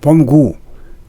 봄9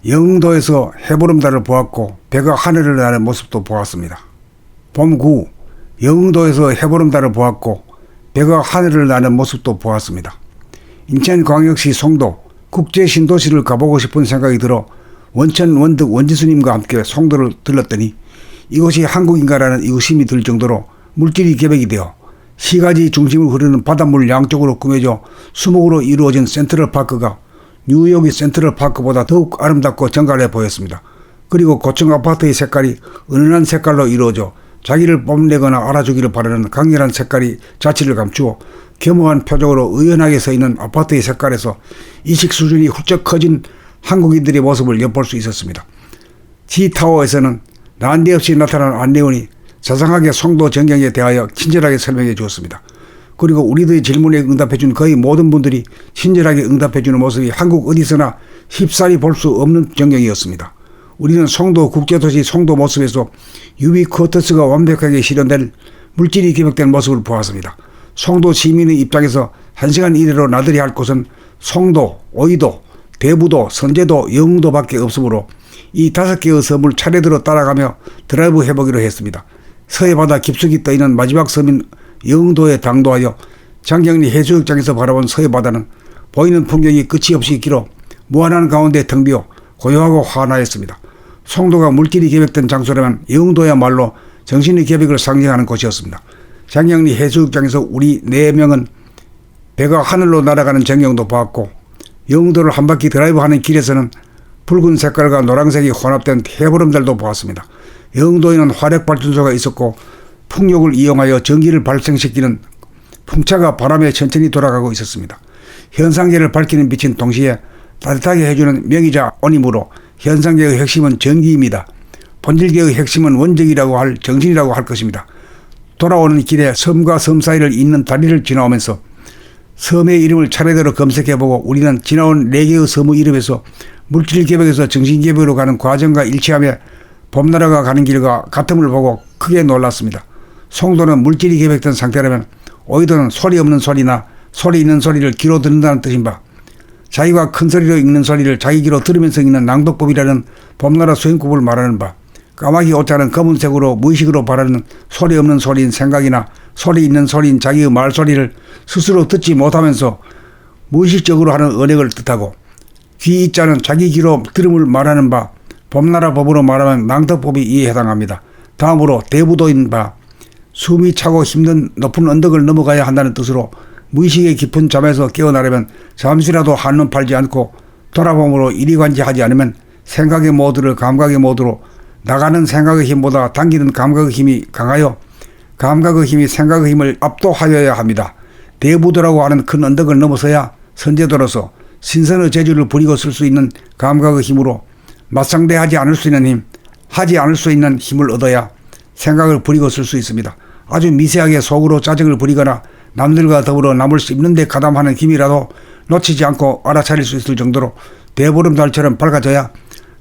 영흥도에서 해보름달을 보았고 배가 하늘을 나는 모습도 보았습니다. 봄9 영흥도에서 해보름달을 보았고 배가 하늘을 나는 모습도 보았습니다. 인천광역시 송도 국제신도시를 가보고 싶은 생각이 들어 원천 원득 원지수님과 함께 송도를 들렀더니 이곳이 한국인가라는 의구심이 들 정도로 물길이 개벽이 되어 시가지 중심을 흐르는 바닷물 양쪽으로 꾸며져 수목으로 이루어진 센트럴파크가 뉴욕의 센트럴파크보다 더욱 아름답고 정갈해 보였습니다. 그리고 고층 아파트의 색깔이 은은한 색깔로 이루어져 자기를 뽐내거나 알아주기를 바라는 강렬한 색깔이 자취를 감추어 겸허한 표정으로 의연하게 서 있는 아파트의 색깔에서 이식 수준이 훌쩍 커진 한국인들의 모습을 엿볼 수 있었습니다. G타워에서는 난데없이 나타난 안내원이 자상하게 송도 전경에 대하여 친절하게 설명해 주었습니다. 그리고 우리들의 질문에 응답해준 거의 모든 분들이 친절하게 응답해주는 모습이 한국 어디서나 쉽사리 볼 수 없는 전경이었습니다. 우리는 송도 국제도시 송도 모습에서 유비쿼터스가 완벽하게 실현된 물질이 기획된 모습을 보았습니다. 송도 시민의 입장에서 1시간 이내로 나들이 할 곳은 송도, 오이도, 대부도, 선제도, 영흥도밖에 없으므로 이 5개의 섬을 차례대로 따라가며 드라이브 해보기로 했습니다. 서해바다 깊숙이 떠있는 마지막 섬인 영흥도에 당도하여 장경리 해수욕장에서 바라본 서해바다는 보이는 풍경이 끝이 없이 길어 무한한 가운데 텅 비어 고요하고 환하였습니다. 송도가 물질이 계획된 장소라면 영흥도야말로 정신의 계획을 상징하는 곳이었습니다. 장경리 해수욕장에서 우리 4명은 배가 하늘로 날아가는 전경도 보았고 영흥도를 한 바퀴 드라이브하는 길에서는 붉은 색깔과 노란색이 혼합된 해보름달도 보았습니다. 영흥도에는 화력발전소가 있었고 풍력을 이용하여 전기를 발생시키는 풍차가 바람에 천천히 돌아가고 있었습니다. 현상계를 밝히는 빛인 동시에 따뜻하게 해주는 명이자 온이므로 현상계의 핵심은 전기입니다. 본질계의 핵심은 원적이라고 할 정신이라고 할 것입니다. 돌아오는 길에 섬과 섬 사이를 잇는 다리를 지나오면서 섬의 이름을 차례대로 검색해보고 우리는 지나온 4개의 섬의 이름에서 물질계획에서 정신계획으로 가는 과정과 일치하며 봄나라가 가는 길과 같음을 보고 크게 놀랐습니다. 송도는 물질이 계획된 상태라면 오이도는 소리 없는 소리나 소리 있는 소리를 귀로 듣는다는 뜻인 바 자기가 큰 소리로 읽는 소리를 자기 귀로 들으면서 읽는 낭독법이라는 봄나라 수행법을 말하는 바 까마귀 옷자는 검은색으로 무의식으로 바라는 소리 없는 소리인 생각이나 소리 있는 소리인 자기의 말소리를 스스로 듣지 못하면서 무의식적으로 하는 언행을 뜻하고 귀 이자는 자기 귀로 들음을 말하는 바 봄나라 법으로 말하면 낭독법이 이에 해당합니다. 다음으로 대부도인 바 숨이 차고 힘든 높은 언덕을 넘어가야 한다는 뜻으로 무의식의 깊은 잠에서 깨어나려면 잠시라도 한눈 팔지 않고 돌아봄으로 이리관지하지 않으면 생각의 모드를 감각의 모드로 나가는 생각의 힘보다 당기는 감각의 힘이 강하여 감각의 힘이 생각의 힘을 압도하여야 합니다. 대부도라고 하는 큰 언덕을 넘어서야 선제도로서 신선의 재주를 부리고 쓸 수 있는 감각의 힘으로 맞상대하지 않을 수 있는 힘, 하지 않을 수 있는 힘을 얻어야 생각을 부리고 쓸 수 있습니다. 아주 미세하게 속으로 짜증을 부리거나 남들과 더불어 남을 씹는 데 가담하는 힘이라도 놓치지 않고 알아차릴 수 있을 정도로 대보름달처럼 밝아져야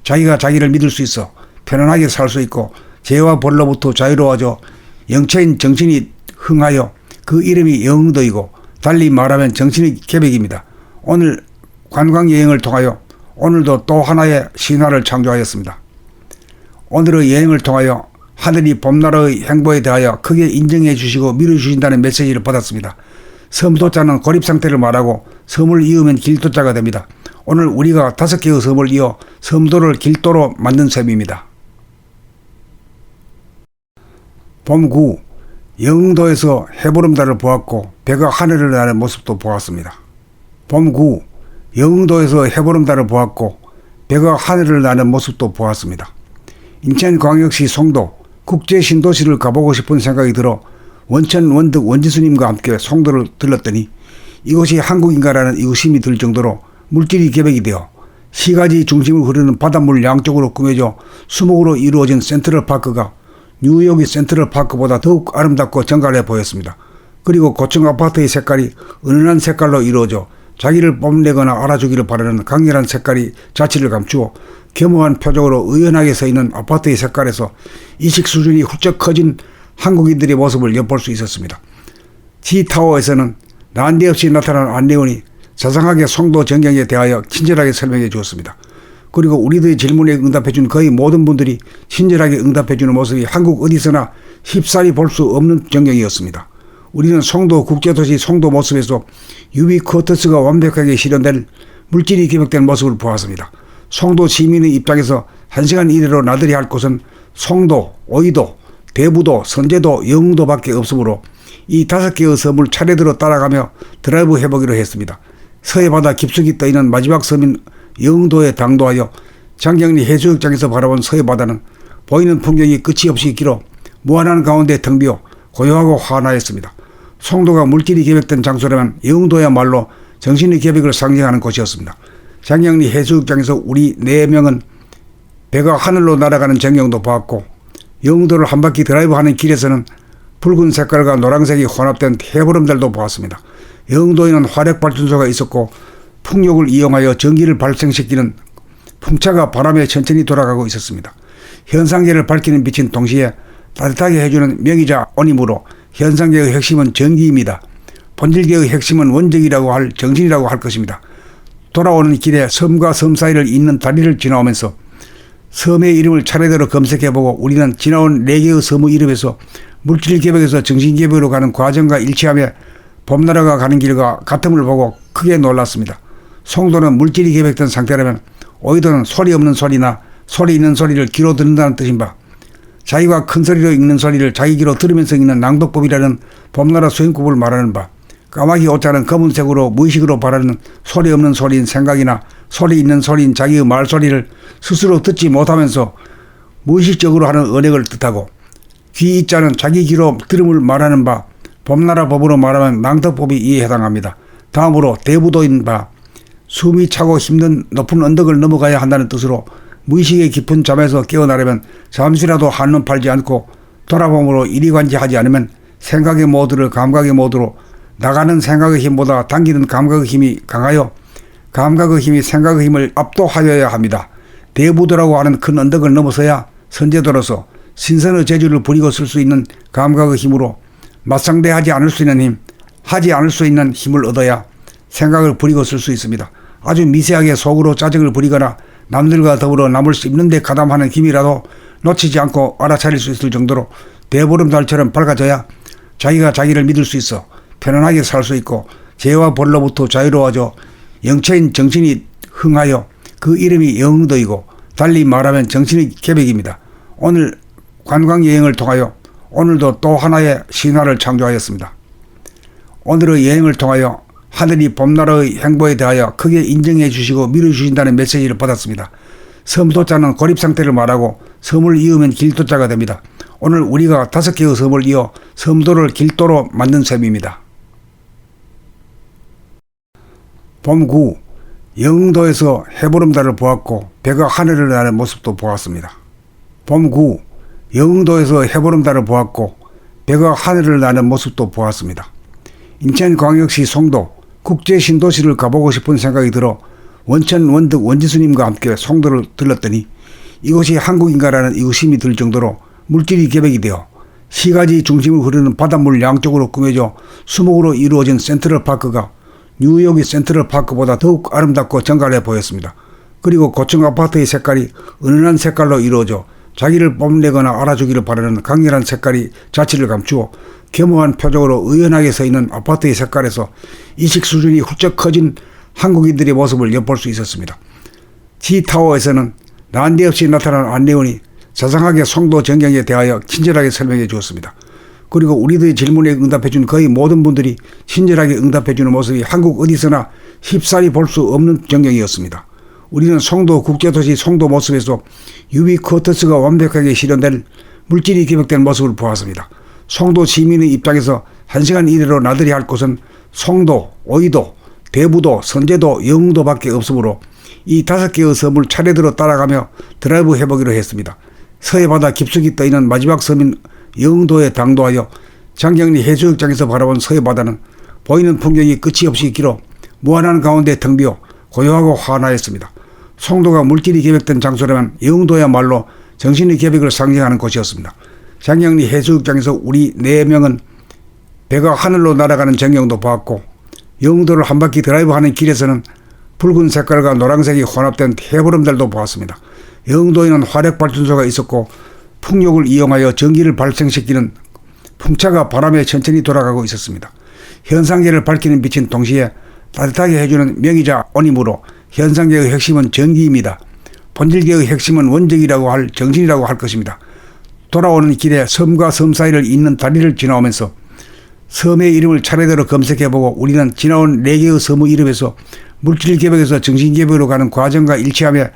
자기가 자기를 믿을 수 있어 편안하게 살 수 있고 죄와 벌로부터 자유로워져 영체인 정신이 흥하여 그 이름이 영흥도이고 달리 말하면 정신의 계백입니다. 오늘 관광여행을 통하여 오늘도 또 하나의 신화를 창조하였습니다. 오늘의 여행을 통하여 하늘이 봄나라의 행보에 대하여 크게 인정해 주시고 밀어주신다는 메시지를 받았습니다. 섬도자는 고립상태를 말하고 섬을 이으면 길도자가 됩니다. 오늘 우리가 5개의 섬을 이어 섬도를 길도로 만든 셈입니다. 봄9 영흥도에서 해보름달을 보았고 배가 하늘을 나는 모습도 보았습니다. 봄9 영흥도에서 해보름달을 보았고 배가 하늘을 나는 모습도 보았습니다. 인천광역시 송도 국제신도시를 가보고 싶은 생각이 들어 원천 원득 원지수님과 함께 송도를 들렀더니 이곳이 한국인가라는 의구심이 들 정도로 물질이 개벽이 되어 시가지 중심을 흐르는 바닷물 양쪽으로 꾸며져 수목으로 이루어진 센트럴파크가 뉴욕의 센트럴파크보다 더욱 아름답고 정갈해 보였습니다. 그리고 고층 아파트의 색깔이 은은한 색깔로 이루어져 자기를 뽐내거나 알아주기를 바라는 강렬한 색깔이 자취를 감추어 겸허한 표정으로 의연하게 서 있는 아파트의 색깔에서 이식 수준이 훌쩍 커진 한국인들의 모습을 엿볼 수 있었습니다. G타워에서는 난데없이 나타난 안내원이 자상하게 송도 전경에 대하여 친절하게 설명해 주었습니다. 그리고 우리들의 질문에 응답해 준 거의 모든 분들이 친절하게 응답해 주는 모습이 한국 어디서나 쉽사리 볼 수 없는 전경이었습니다. 우리는 송도 국제도시 송도 모습에서 유비쿼터스가 완벽하게 실현된 물질이 기획된 모습을 보았습니다. 송도 시민의 입장에서 1시간 이내로 나들이 할 곳은 송도, 오이도, 대부도, 선제도, 영흥도밖에 없으므로 이 5개의 섬을 차례대로 따라가며 드라이브 해보기로 했습니다. 서해바다 깊숙이 떠있는 마지막 섬인 영흥도에 당도하여 장경리 해수욕장에서 바라본 서해바다는 보이는 풍경이 끝이 없이 길어 무한한 가운데 텅 비어 고요하고 환하였습니다. 송도가 물질이 계획된 장소라면 영흥도야말로 정신의 계획을 상징하는 곳이었습니다. 장경리 해수욕장에서 우리 4명은 배가 하늘로 날아가는 전경도 보았고, 영흥도를 한 바퀴 드라이브하는 길에서는 붉은 색깔과 노란색이 혼합된 해보름달도 보았습니다. 영흥도에는 화력발전소가 있었고 풍력을 이용하여 전기를 발생시키는 풍차가 바람에 천천히 돌아가고 있었습니다. 현상계를 밝히는 빛인 동시에 따뜻하게 해주는 명의자 온이므로 현상계의 핵심은 전기입니다. 본질계의 핵심은 원적이라고 할 정신이라고 할 것입니다. 돌아오는 길에 섬과 섬 사이를 잇는 다리를 지나오면서 섬의 이름을 차례대로 검색해보고 우리는 지나온 4개의 섬의 이름에서 물질계획에서 정신계획으로 가는 과정과 일치하며 봄나라가 가는 길과 같음을 보고 크게 놀랐습니다. 송도는 물질이 계획된 상태라면 오이도는 소리 없는 소리나 소리 있는 소리를 귀로 듣는다는 뜻인 바, 자기가 큰 소리로 읽는 소리를 자기 귀로 들으면서 읽는 낭독법이라는 봄나라 수행법을 말하는 바, 까마귀 옷자는 검은색으로 무의식으로 바라는 소리 없는 소리인 생각이나 소리 있는 소리인 자기의 말소리를 스스로 듣지 못하면서 무의식적으로 하는 언행을 뜻하고, 귀 이자는 자기 귀로 들음을 말하는 바, 봄나라 법으로 말하면 낭독법이 이에 해당합니다. 다음으로 대부도인 바, 숨이 차고 힘든 높은 언덕을 넘어가야 한다는 뜻으로 무의식의 깊은 잠에서 깨어나려면 잠시라도 한눈 팔지 않고 돌아봄으로 이리관지하지 않으면 생각의 모드를 감각의 모드로, 나가는 생각의 힘보다 당기는 감각의 힘이 강하여 감각의 힘이 생각의 힘을 압도하여야 합니다. 대부도라고 하는 큰 언덕을 넘어서야 선제도로서 신선의 재주를 부리고 쓸 수 있는 감각의 힘으로 맞상대하지 않을 수 있는 힘, 하지 않을 수 있는 힘을 얻어야 생각을 부리고 쓸 수 있습니다. 아주 미세하게 속으로 짜증을 부리거나 남들과 더불어 남을 씹는 데 가담하는 힘이라도 놓치지 않고 알아차릴 수 있을 정도로 대보름달처럼 밝아져야 자기가 자기를 믿을 수 있어 편안하게 살 수 있고 죄와 벌로부터 자유로워져 영체인 정신이 흥하여 그 이름이 영흥도이고, 달리 말하면 정신의 계백입니다. 오늘 관광여행을 통하여 오늘도 또 하나의 신화를 창조하였습니다. 오늘의 여행을 통하여 하늘이 봄나라의 행보에 대하여 크게 인정해 주시고 밀어주신다는 메시지를 받았습니다. 섬도자는 고립상태를 말하고 섬을 이으면 길도자가 됩니다. 오늘 우리가 5개의 섬을 이어 섬도를 길도로 만든 셈입니다. 봄 9, 영흥도에서 해보름달을 보았고 배가 하늘을 나는 모습도 보았습니다. 봄 9, 영흥도에서 해보름달을 보았고 배가 하늘을 나는 모습도 보았습니다. 인천광역시 송도 국제신도시를 가보고 싶은 생각이 들어 원천 원득 원지수님과 함께 송도를 들렀더니 이곳이 한국인가라는 의구심이 들 정도로 물질이 계획이 되어 시가지 중심을 흐르는 바닷물 양쪽으로 꾸며져 수목으로 이루어진 센트럴파크가 뉴욕의 센트럴파크보다 더욱 아름답고 정갈해 보였습니다. 그리고 고층 아파트의 색깔이 은은한 색깔로 이루어져 자기를 뽐내거나 알아주기를 바라는 강렬한 색깔이 자취를 감추어 겸허한 표정으로 의연하게 서 있는 아파트의 색깔에서 이식 수준이 훌쩍 커진 한국인들의 모습을 엿볼 수 있었습니다. G타워에서는 난데없이 나타난 안내원이 자상하게 송도 전경에 대하여 친절하게 설명해 주었습니다. 그리고 우리들의 질문에 응답해 준 거의 모든 분들이 친절하게 응답해 주는 모습이 한국 어디서나 쉽사리 볼 수 없는 전경이었습니다. 우리는 송도 국제도시 송도 모습에서 유비쿼터스가 완벽하게 실현된 물질이 기획된 모습을 보았습니다. 송도 시민의 입장에서 1시간 이내로 나들이 할 곳은 송도, 오이도, 대부도, 선제도, 영흥도밖에 없으므로 이 5개의 섬을 차례대로 따라가며 드라이브 해보기로 했습니다. 서해바다 깊숙이 떠있는 마지막 섬인 영흥도에 당도하여 장경리 해수욕장에서 바라본 서해바다는 보이는 풍경이 끝이 없이 길어 무한한 가운데 텅 비어 고요하고 환하였습니다. 송도가 물질이 계획된 장소라면 영흥도야말로 정신의 계획을 상징하는 곳이었습니다. 장경리 해수욕장에서 우리 4명은 배가 하늘로 날아가는 전경도 보았고, 영도를 한 바퀴 드라이브하는 길에서는 붉은 색깔과 노란색이 혼합된 해보름달도 보았습니다. 영도에는 화력발전소가 있었고 풍력을 이용하여 전기를 발생시키는 풍차가 바람에 천천히 돌아가고 있었습니다. 현상계를 밝히는 빛은 동시에 따뜻하게 해주는 명이자 온이므로 현상계의 핵심은 전기입니다. 본질계의 핵심은 원적이라고 할 정신이라고 할 것입니다. 돌아오는 길에 섬과 섬 사이를 잇는 다리를 지나오면서 섬의 이름을 차례대로 검색해보고 우리는 지나온 4개의 섬의 이름에서 물질개벽에서 정신개벽으로 가는 과정과 일치하며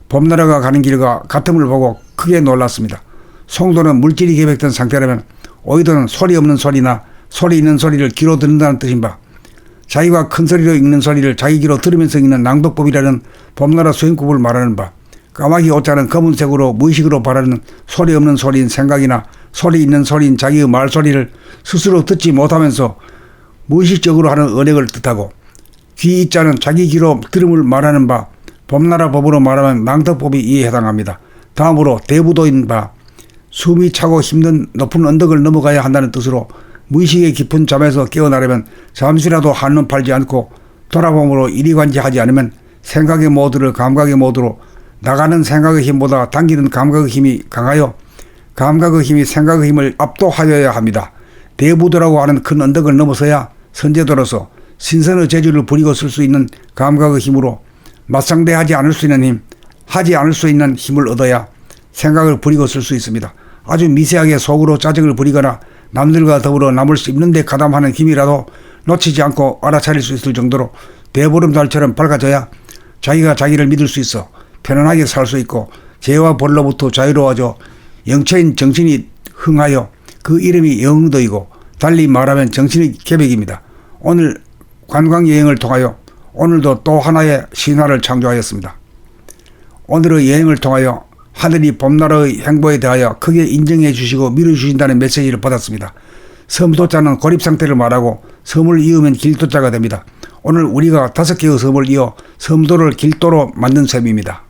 봄나라가 가는 길과 같음을 보고 크게 놀랐습니다. 송도는 물질이 개벽된 상태라면 오이도는 소리 없는 소리나 소리 있는 소리를 귀로 듣는다는 뜻인 바, 자기가 큰 소리로 읽는 소리를 자기 귀로 들으면서 읽는 낭독법이라는 봄나라 수행법을 말하는 바, 까마귀 옷자는 검은색으로 무의식으로 바라는 소리 없는 소리인 생각이나 소리 있는 소리인 자기의 말소리를 스스로 듣지 못하면서 무의식적으로 하는 언행을 뜻하고, 귀 이자는 자기 귀로 들음을 말하는 바, 봄나라 법으로 말하면 낭독법이 이에 해당합니다. 다음으로 대부도인 바, 숨이 차고 힘든 높은 언덕을 넘어가야 한다는 뜻으로 무의식의 깊은 잠에서 깨어나려면 잠시라도 한눈 팔지 않고 돌아봄으로 이리관지하지 않으면 생각의 모드를 감각의 모드로, 나가는 생각의 힘보다 당기는 감각의 힘이 강하여 감각의 힘이 생각의 힘을 압도하여야 합니다. 대부도라고 하는 큰 언덕을 넘어서야 선제도로서 신선의 재주를 부리고 쓸 수 있는 감각의 힘으로 맞상대하지 않을 수 있는 힘, 하지 않을 수 있는 힘을 얻어야 생각을 부리고 쓸 수 있습니다. 아주 미세하게 속으로 짜증을 부리거나 남들과 더불어 남을 씹는 데 가담하는 힘이라도 놓치지 않고 알아차릴 수 있을 정도로 대보름달처럼 밝아져야 자기가 자기를 믿을 수 있어 편안하게 살 수 있고 죄와 벌로부터 자유로워져 영체인 정신이 흥하여 그 이름이 영도이고, 달리 말하면 정신의 개벽입니다. 오늘 관광여행을 통하여 오늘도 또 하나의 신화를 창조하였습니다. 오늘의 여행을 통하여 하늘이 봄나라의 행보에 대하여 크게 인정해 주시고 밀어주신다는 메시지를 받았습니다. 섬도자는 고립상태를 말하고 섬을 이으면 길도자가 됩니다. 오늘 우리가 5개의 섬을 이어 섬도를 길도로 만든 셈입니다.